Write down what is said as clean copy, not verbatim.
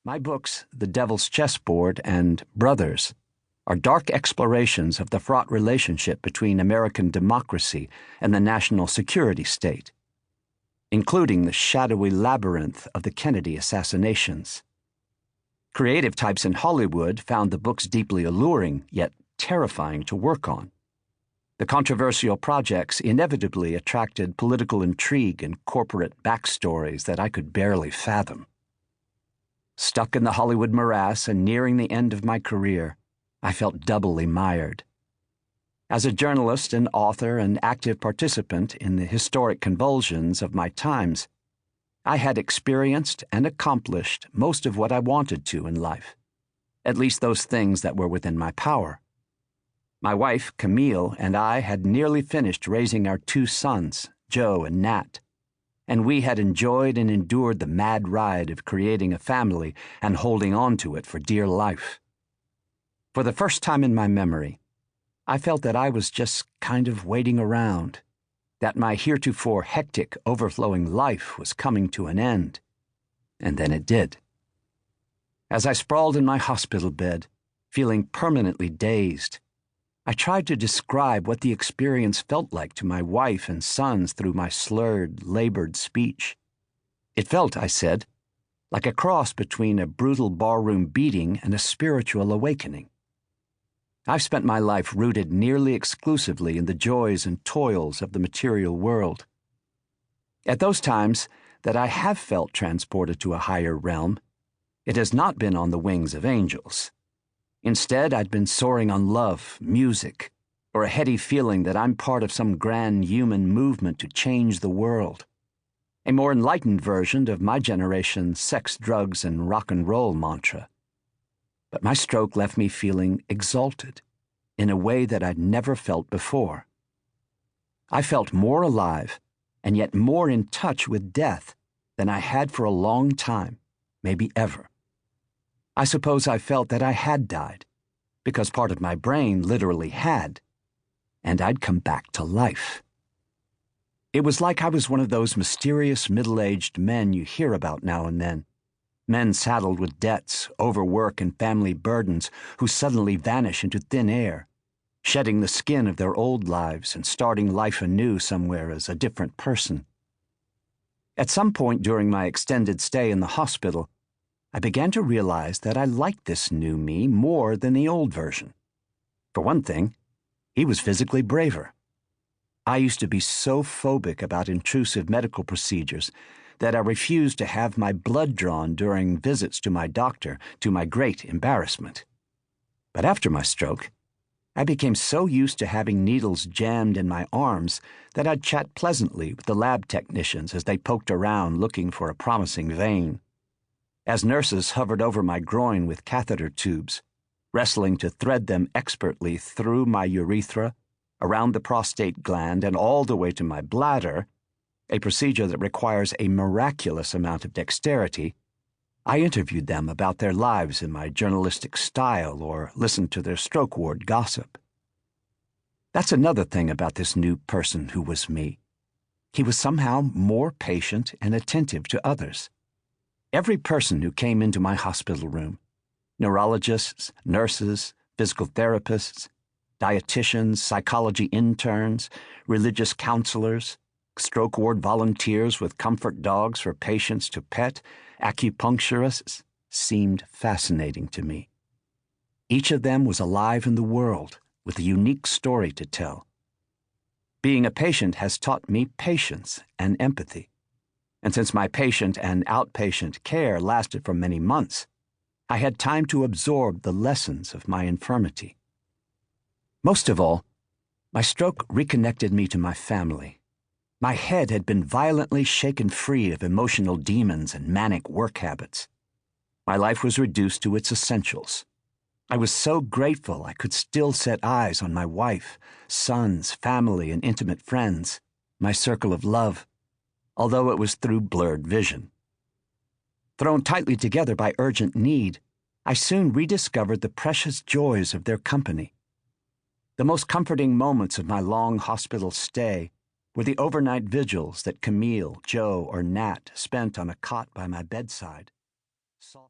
My books, The Devil's Chessboard and Brothers, are dark explorations of the fraught relationship between American democracy and the national security state, including the shadowy labyrinth of the Kennedy assassinations. Creative types in Hollywood found the books deeply alluring, yet terrifying to work on. The controversial projects inevitably attracted political intrigue and corporate backstories that I could barely fathom. Stuck in the Hollywood morass and nearing the end of my career, I felt doubly mired. As a journalist and author and active participant in the historic convulsions of my times, I had experienced and accomplished most of what I wanted to in life, at least those things that were within my power. My wife, Camille, and I had nearly finished raising our 2 sons, Joe and Nat, and we had enjoyed and endured the mad ride of creating a family and holding on to it for dear life. For the first time in my memory, I felt that I was just kind of waiting around, that my heretofore hectic, overflowing life was coming to an end. And then it did. As I sprawled in my hospital bed, feeling permanently dazed, I tried to describe what the experience felt like to my wife and sons through my slurred, labored speech. It felt, I said, like a cross between a brutal barroom beating and a spiritual awakening. I've spent my life rooted nearly exclusively in the joys and toils of the material world. At those times that I have felt transported to a higher realm, it has not been on the wings of angels. Instead, I'd been soaring on love, music, or a heady feeling that I'm part of some grand human movement to change the world. A more enlightened version of my generation's sex, drugs, and rock and roll mantra. But my stroke left me feeling exalted in a way that I'd never felt before. I felt more alive and yet more in touch with death than I had for a long time, maybe ever. I suppose I felt that I had died, because part of my brain literally had, and I'd come back to life. It was like I was one of those mysterious middle-aged men you hear about now and then, men saddled with debts, overwork, and family burdens who suddenly vanish into thin air, shedding the skin of their old lives and starting life anew somewhere as a different person. At some point during my extended stay in the hospital, I began to realize that I liked this new me more than the old version. For one thing, he was physically braver. I used to be so phobic about intrusive medical procedures that I refused to have my blood drawn during visits to my doctor, to my great embarrassment. But after my stroke, I became so used to having needles jammed in my arms that I'd chat pleasantly with the lab technicians as they poked around looking for a promising vein. As nurses hovered over my groin with catheter tubes, wrestling to thread them expertly through my urethra, around the prostate gland, and all the way to my bladder, a procedure that requires a miraculous amount of dexterity, I interviewed them about their lives in my journalistic style or listened to their stroke ward gossip. That's another thing about this new person who was me. He was somehow more patient and attentive to others. Every person who came into my hospital room, neurologists, nurses, physical therapists, dietitians, psychology interns, religious counselors, stroke ward volunteers with comfort dogs for patients to pet, acupuncturists, seemed fascinating to me. Each of them was alive in the world with a unique story to tell. Being a patient has taught me patience and empathy. And since my patient and outpatient care lasted for many months, I had time to absorb the lessons of my infirmity. Most of all, my stroke reconnected me to my family. My head had been violently shaken free of emotional demons and manic work habits. My life was reduced to its essentials. I was so grateful I could still set eyes on my wife, sons, family, and intimate friends, my circle of love, although it was through blurred vision. Thrown tightly together by urgent need, I soon rediscovered the precious joys of their company. The most comforting moments of my long hospital stay were the overnight vigils that Camille, Joe, or Nat spent on a cot by my bedside.